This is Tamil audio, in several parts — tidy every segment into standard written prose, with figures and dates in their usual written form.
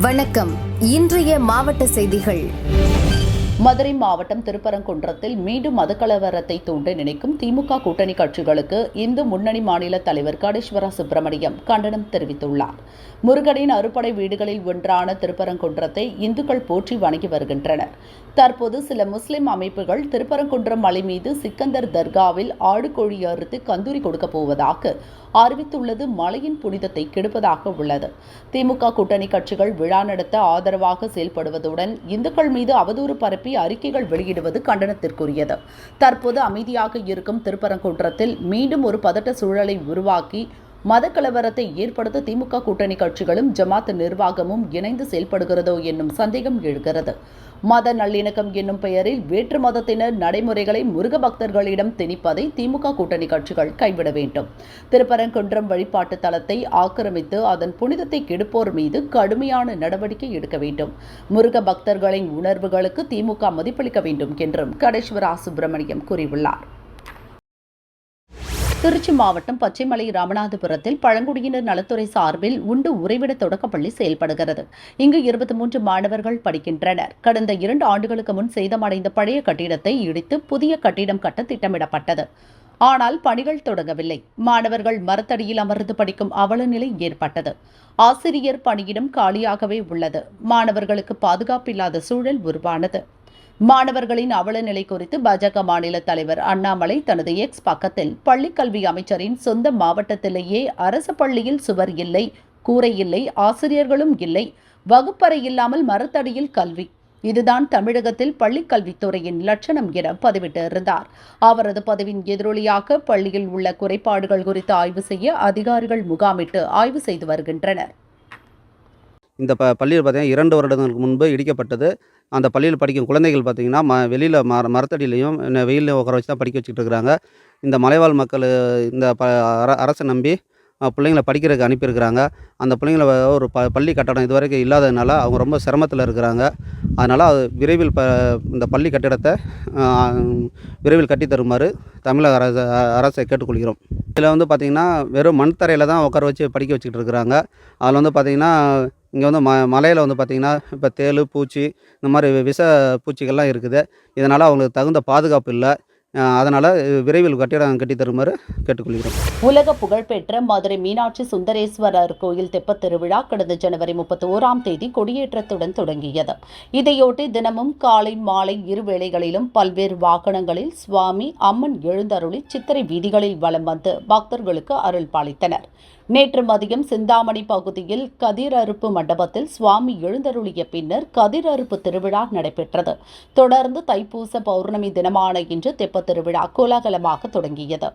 வணக்கம். இன்றைய மாவட்ட செய்திகள். மதுரை மாவட்டம் திருப்பரங்குன்றத்தில் மீண்டும் மதக்கலவரத்தை தூண்ட நினைக்கும் திமுக கூட்டணி கட்சிகளுக்கு இந்து முன்னணி மாநில தலைவர் கடேஸ்வரா சுப்பிரமணியம் கண்டனம் தெரிவித்துள்ளார். முருகனின் அறுபடை வீடுகளில் ஒன்றான திருப்பரங்குன்றத்தை இந்துக்கள் போற்றி வணங்கி வருகின்றனர். தற்போது சில முஸ்லிம் அமைப்புகள் திருப்பரங்குன்றம் மலை மீது சிக்கந்தர் தர்காவில் ஆடு கோழி அறுத்து கந்தூரி கொடுக்கப் போவதாக அறிவித்துள்ளது மலையின் புனிதத்தை கெடுப்பதாக உள்ளது. திமுக கூட்டணி கட்சிகள் விழா நடத்த ஆதரவாக செயல்படுவதுடன் இந்துக்கள் மீது அவதூறு பரப்பி அறிக்கைகள் வெளியிடுவது கண்டனத்திற்குரியது. தற்போது அமைதியாக இருக்கும் திருப்பரங்குன்றத்தில் மீண்டும் ஒரு பதட்ட சூழலை உருவாக்கி மதக்கலவரத்தை ஏற்படுத்த திமுக கூட்டணி கட்சிகளும் ஜமாத் நிர்வாகமும் இணைந்து செயல்படுகிறதோ என்னும் சந்தேகம் எழுகிறது. மத நல்லிணக்கம் என்னும் பெயரில் வேற்று மதத்தினர் நடைமுறைகளை முருக பக்தர்களிடம் திணிப்பதை திமுக கூட்டணி கட்சிகள் கைவிட வேண்டும். திருப்பரங்குன்றம் வழிபாட்டு தலத்தை ஆக்கிரமித்து அதன் புனிதத்தை கெடுப்போர் மீது கடுமையான நடவடிக்கை எடுக்க வேண்டும். முருக பக்தர்களின் உணர்வுகளுக்கு திமுக மதிப்பளிக்க வேண்டும் என்றும் கடேஸ்வரா சுப்பிரமணியம் கூறியுள்ளார். திருச்சி மாவட்டம் பச்சைமலை ராமநாதபுரத்தில் பழங்குடியினர் நலத்துறை சார்பில் உண்டு உறைவிட தொடக்கப்பள்ளி செயல்படுகிறது. இங்கு 23 மாணவர்கள் படிக்கின்றனர். கடந்த 2 ஆண்டுகளுக்கு முன் சேதமடைந்த பழைய கட்டிடத்தை இடித்து புதிய கட்டிடம் கட்ட திட்டமிடப்பட்டது. ஆனால் பணிகள் தொடங்கவில்லை. மாணவர்கள் மரத்தடியில் அமர்ந்து படிக்கும் அவலநிலை ஏற்பட்டது. ஆசிரியர் பணியிடம் காலியாகவே உள்ளது. மாணவர்களுக்கு பாதுகாப்பில்லாத சூழல் உருவானது. மாணவர்களின் அவல நிலை குறித்து பாஜக மாநில தலைவர் அண்ணாமலை தனது எக்ஸ் பக்கத்தில் பள்ளிக்கல்வி அமைச்சரின் சொந்த மாவட்டத்திலேயே அரசு பள்ளியில் சுவர் இல்லை, கூரை இல்லை, ஆசிரியர்களும் இல்லை, வகுப்பறை இல்லாமல் மரத்தடியில் கல்வி, இதுதான் தமிழகத்தில் பள்ளிக்கல்வித்துறையின் லட்சணம் என பதிவிட்டிருந்தார். அவரது பதிவின் எதிரொலியாக பள்ளியில் உள்ள குறைபாடுகள் குறித்து ஆய்வு செய்ய அதிகாரிகள் முகாமிட்டு ஆய்வு செய்து வருகின்றனர். இந்த பள்ளியில் பார்த்தீங்கன்னா 2 வருடங்களுக்கு முன்பு இடிக்கப்பட்டது. அந்த பள்ளியில் படிக்கும் குழந்தைகள் பார்த்திங்கன்னா வெளியில் மரத்தடியிலையும் வெயிலையும் உட்கார வச்சு தான் படிக்க வச்சுக்கிட்டு இருக்கிறாங்க. இந்த மலைவாழ் மக்கள் இந்த அரசை நம்பி பிள்ளைங்களை படிக்கிறதுக்கு அனுப்பியிருக்கிறாங்க. அந்த பிள்ளைங்களை ஒரு பள்ளி கட்டடம் இதுவரைக்கும் இல்லாததுனால அவங்க ரொம்ப சிரமத்தில் இருக்கிறாங்க. அதனால் அது விரைவில் இந்த பள்ளி கட்டிடத்தை விரைவில் கட்டி தருமாறு தமிழக அரசை கேட்டுக்கொள்கிறோம். இதில் வந்து பார்த்திங்கன்னா வெறும் மண் தரையில் தான் உட்கார வச்சு படிக்க வச்சுக்கிட்டு இருக்கிறாங்க. அதில் வந்து பார்த்திங்கன்னா இங்கே வந்து மலையில் வந்து பார்த்திங்கன்னா இப்போ தேள், பூச்சி, இந்த மாதிரி விஷ பூச்சிகள்லாம் இருக்குது. இதனால் அவங்களுக்கு தகுந்த பாதுகாப்பு இல்லை. அதனால் விரைவில் கட்டிடம் கட்டி தருமாறு கேட்டுக்கொள்கிறோம். உலக புகழ்பெற்ற மதுரை மீனாட்சி சுந்தரேஸ்வரர் கோயில் தெப்பத் திருவிழா கடந்த ஜனவரி 31ஆம் தேதி கொடியேற்றத்துடன் தொடங்கியது. இதையொட்டி தினமும் காலை மாலை இரு வேளைகளிலும் பல்வேறு வாகனங்களில் சுவாமி அம்மன் எழுந்தருளி சித்திரை வீதிகளில் வலம் வந்து பக்தர்களுக்கு அருள் பாலித்தனர். நேற்று மதியம் சிந்தாமணி பகுதியில் கதிர் அறுப்பு மண்டபத்தில் சுவாமி எழுந்தருளிய பின்னர் கதிர் அறுப்பு திருவிழா நடைபெற்றது. தொடர்ந்து தைப்பூச பௌர்ணமி தினமான இன்று தெப்பத் திருவிழா கோலாகலமாக தொடங்கியது.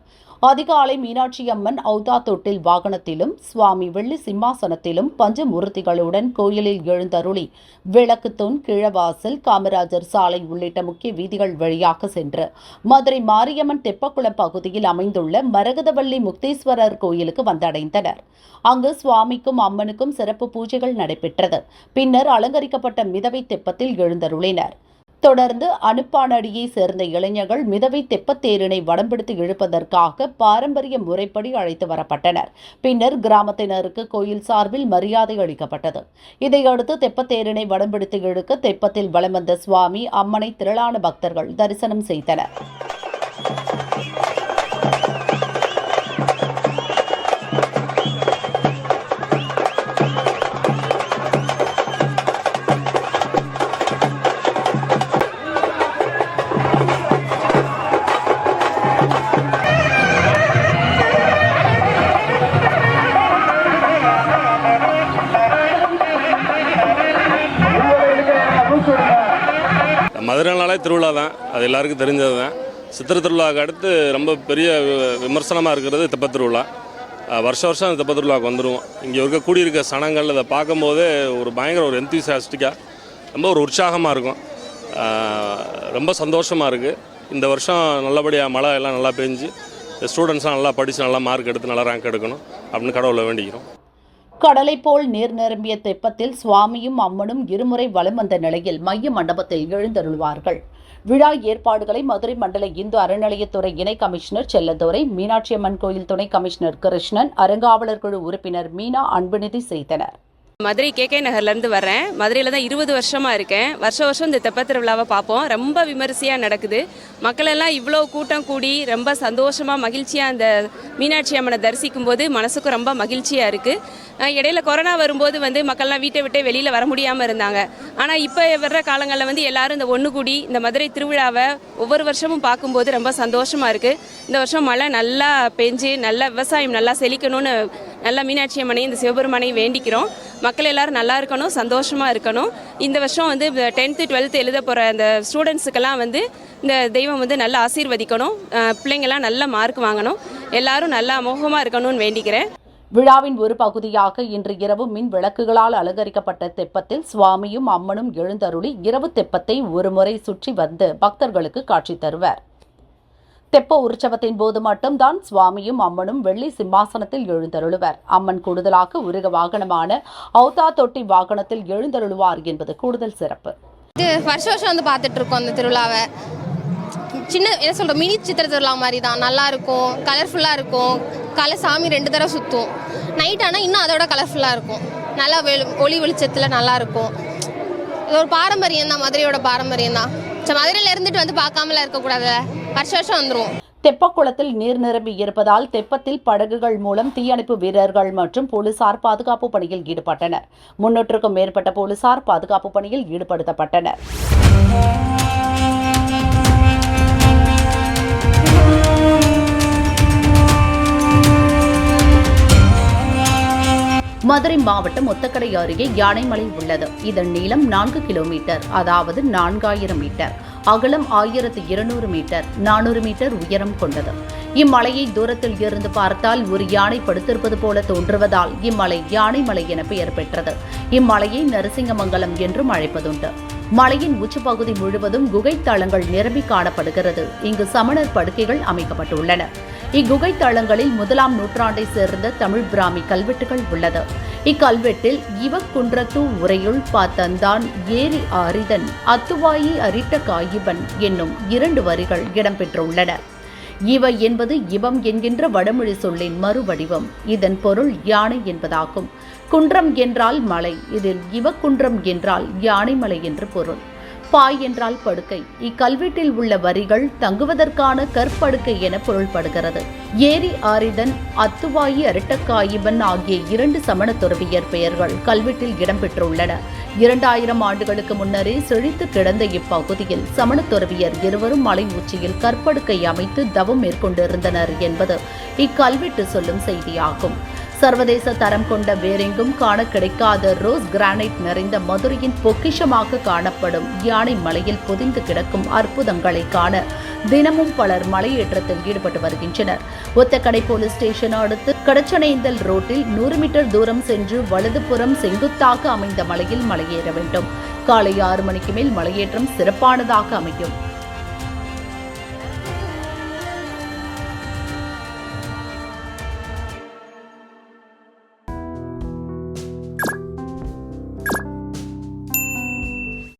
அதிகாலை மீனாட்சி அம்மன் ஔதா தொட்டில் வாகனத்திலும் சுவாமி வெள்ளி சிம்மாசனத்திலும் பஞ்சமூர்த்திகளுடன் கோயிலில் எழுந்தருளி விளக்குத்தூண், கிழவாசல், காமராஜர் சாலை உள்ளிட்ட முக்கிய வீதிகள் வழியாக சென்று மதுரை மாரியம்மன் தெப்பக்குளம் பகுதியில் அமைந்துள்ள மரகதவள்ளி முக்தேஸ்வரர் கோயிலுக்கு வந்தடைந்தனர். அங்கு சுவாமிக்கும் அம்மனுக்கும் சிறப்பு பூஜைகள் நடைபெற்றது. பின்னர் அலங்கரிக்கப்பட்ட மிதவை தெப்பத்தில் எழுந்தருளினர். தொடர்ந்து அனுப்பானடியை சேர்ந்த இளைஞர்கள் மிதவை தெப்பத்தேரினை வடம்பிடித்து இழுப்பதற்காக பாரம்பரிய முறைப்படி அழைத்து வரப்பட்டனர். பின்னர் கிராமத்தினருக்கு கோயில் சார்பில் மரியாதை அளிக்கப்பட்டது. இதையடுத்து தெப்பத்தேரினை வடம்பிடித்து இழுக்க தெப்பத்தில் வலம் வந்த சுவாமி அம்மனை திரளான பக்தர்கள் தரிசனம் செய்தனர். மதுரைனாலே திருவிழா தான், அது எல்லாருக்கும் தெரிஞ்சது தான். சித்திரை திருவிழாவுக்கு அடுத்து ரொம்ப பெரிய விமர்சனமாக இருக்கிறது தெப்பத் திருவிழா. வருஷம் தெப்பத் திருவிழாவுக்கு வந்துடுவோம். இங்கே இருக்க கூடியிருக்க சனங்கள் அதை பார்க்கும்போதே ஒரு பயங்கர ஒரு எந்தூசியாஸ்டிக்காக ரொம்ப ஒரு உற்சாகமாக இருக்கும். ரொம்ப சந்தோஷமாக இருக்குது. இந்த வருஷம் நல்லபடியாக மழை எல்லாம் நல்லா பெஞ்சு ஸ்டூடெண்ட்ஸ்லாம் நல்லா படித்து நல்லா மார்க் எடுத்து நல்லா ரேங்க் எடுக்கணும் அப்படின்னு கடவுளை வேண்டிக்கிறோம். கடலை போல் நீர் நிரம்பிய தெப்பத்தில் சுவாமியும் அம்மனும் இருமுறை வலம் வந்த நிலையில் மைய மண்டபத்தில் எழுந்தருள்வார்கள். விழா ஏற்பாடுகளை மதுரை மண்டல இந்து அறநிலையத்துறை இணை கமிஷனர் செல்லதுரை, மீனாட்சி அம்மன் கோயில் துணை கமிஷனர் கிருஷ்ணன், அறங்காவலர் குழு உறுப்பினர் மீனா அன்புநிதி செய்தனர். மதுரை கேகே நகர்லேருந்து வரேன். மதுரையில் தான் 20 வருஷமாக இருக்கேன். வருஷம் இந்த தெப்பத் திருவிழாவை பார்ப்போம். ரொம்ப விமரிசையாக நடக்குது. மக்களெல்லாம் இவ்வளோ கூட்டம் கூடி ரொம்ப சந்தோஷமாக மகிழ்ச்சியாக அந்த மீனாட்சி அம்மனை தரிசிக்கும் போது மனசுக்கும் ரொம்ப மகிழ்ச்சியாக இருக்குது. இடையில கொரோனா வரும்போது மக்கள்லாம் வீட்டை விட்டு வெளியில் வர முடியாமல் இருந்தாங்க. ஆனால் இப்போ வர்ற காலங்களில் எல்லாரும் இந்த ஒன்று கூடி இந்த மதுரை திருவிழாவை ஒவ்வொரு வருஷமும் பார்க்கும்போது ரொம்ப சந்தோஷமாக இருக்குது. இந்த வருஷம் மழை நல்லா பெஞ்சு நல்ல விவசாயம் நல்லா செழிக்கணும்னு நல்லா மீனாட்சி அம்மனையும் இந்த சிவபெருமானையும் வேண்டிக்கிறோம். மக்கள் எல்லாரும் நல்லா இருக்கணும், சந்தோஷமாக இருக்கணும். இந்த வருஷம் 10th 12th எழுத போகிற அந்த ஸ்டூடெண்ட்ஸுக்கெல்லாம் இந்த தெய்வம் நல்லா ஆசீர்வதிக்கணும். பிள்ளைங்கள்லாம் நல்ல மார்க் வாங்கணும், எல்லாரும் நல்லா அமோகமாக இருக்கணும்னு வேண்டிக்கிறேன். விழாவின் ஒரு பகுதியாக இன்று இரவு மின் விளக்குகளால் அலங்கரிக்கப்பட்ட தெப்பத்தில் சுவாமியும் அம்மனும் எழுந்தருளி இரவு தெப்பத்தை ஒருமுறை சுற்றி வந்து பக்தர்களுக்கு காட்சி தருவர். தெப்ப உற்சவத்தின் போது மட்டும்தான் சுவாமியும் அம்மனும் வெள்ளி சிம்மாசனத்தில் எழுந்தருளுவர். அம்மன் கூடுதலாக உருக வாகனமான ஔதா தொட்டி வாகனத்தில் எழுந்தருளுவார் என்பது கூடுதல் சிறப்பு. வருஷம் பார்த்துட்டு இருக்கோம் அந்த திருவிழாவை. மினி சித்திர திருவிழா மாதிரி தான், நல்லா இருக்கும், கலர்ஃபுல்லாக இருக்கும். காலை சாமி 2 தடவை சுற்றும். நைட் ஆனால் இன்னும் அதோட கலர்ஃபுல்லாக இருக்கும். நல்லா ஒளி வெளிச்சத்தில் நல்லா இருக்கும். இது ஒரு பாரம்பரியம் தான், மதுரையோட பாரம்பரியம் தான். மதுரையில் இருந்துட்டு பார்க்காமல இருக்கக்கூடாது, வருஷம் வந்துடும். தெப்பக்குளத்தில் நீர் நிரம்பி இருப்பதால் தெப்பத்தில் படகுகள் மூலம் தீயணைப்பு வீரர்கள் மற்றும் போலீசார் பாதுகாப்பு பணியில் ஈடுபட்டனர். 300க்கும் மேற்பட்ட போலீசார் பாதுகாப்பு பணியில் ஈடுபடுத்தப்பட்டனர். மதுரை மாவட்டம் ஒத்தக்கடை அருகே யானைமலை உள்ளது. இதன் நீளம் 4 கிலோமீட்டர், அதாவது 4000 மீட்டர், அகலம் 1200 மீட்டர், 400 மீட்டர் உயரம் கொண்டது. இம்மலையை தூரத்தில் இருந்து பார்த்தால் ஒரு யானை படுத்திருப்பது போல தோன்றுவதால் இம்மலை யானைமலை என பெயர் பெற்றது. இம்மலையை நரசிங்கமங்கலம் என்றும் அழைப்பதுண்டு. மலையின் உச்சப்பகுதி முழுவதும் குகை தளங்கள் நிரம்பி காணப்படுகிறது. இங்கு சமணர் படுக்கைகள் அமைக்கப்பட்டுள்ளன. இக்குகை தளங்களில் 1ஆம் நூற்றாண்டை சேர்ந்த தமிழ் பிராமி கல்வெட்டுகள் உள்ளது. இக்கல்வெட்டில் இவக்குன்றத்து உரையுள் பாத்தந்தான் ஏரி ஆரிதன் அத்துவாயி அரிட்ட காயிபன் என்னும் 2 வரிகள் இடம்பெற்றுள்ளன. இவ என்பது இவம் என்கின்ற வடமொழி சொல்லின் மறுவடிவம். இதன் பொருள் யானை என்பதாகும். குன்றம் என்றால் மலை, இதில் இவக்குன்றம் என்றால் யானைமலை என்று பொருள். பாய் என்றால் படுக்கை. இக்கல்வெட்டில் உள்ள வரிகள் தங்குவதற்கான கற்படுக்கை என பொருள்படுகிறது. ஏரி ஆரிதன் அத்துவாயி அரட்டக்காயிபன் ஆகிய 2 சமண துறவியர் பெயர்கள் கல்வெட்டில் இடம்பெற்றுள்ளன. 2000 ஆண்டுகளுக்கு முன்னரே செழித்து கிடந்த இப்பகுதியில் சமண துறவியர் 2 மலை உச்சியில் கற்படுக்கை அமைத்து தவம் மேற்கொண்டிருந்தனர் என்பது இக்கல்வெட்டு சொல்லும் செய்தியாகும். சர்வதேச தரம் கொண்ட வேறெங்கும் காண கிடைக்காத ரோஸ் கிரானைட் நிறைந்த மதுரையின் பொக்கிஷமாக காணப்படும் யானை மலையில் பொதிந்து கிடக்கும் அற்புதங்களை காண தினமும் பலர் மலையேற்றத்தில் ஈடுபட்டு வருகின்றனர். ஒத்தக்கடை போலீஸ் ஸ்டேஷன் அடுத்து கடச்சனேந்தல் ரோட்டில் 100 மீட்டர் தூரம் சென்று வலதுபுறம் செங்குத்தாக அமைந்த மலையில் மலையேற வேண்டும். காலை 6 மணிக்கு மேல் மலையேற்றம் சிறப்பானதாக அமையும்.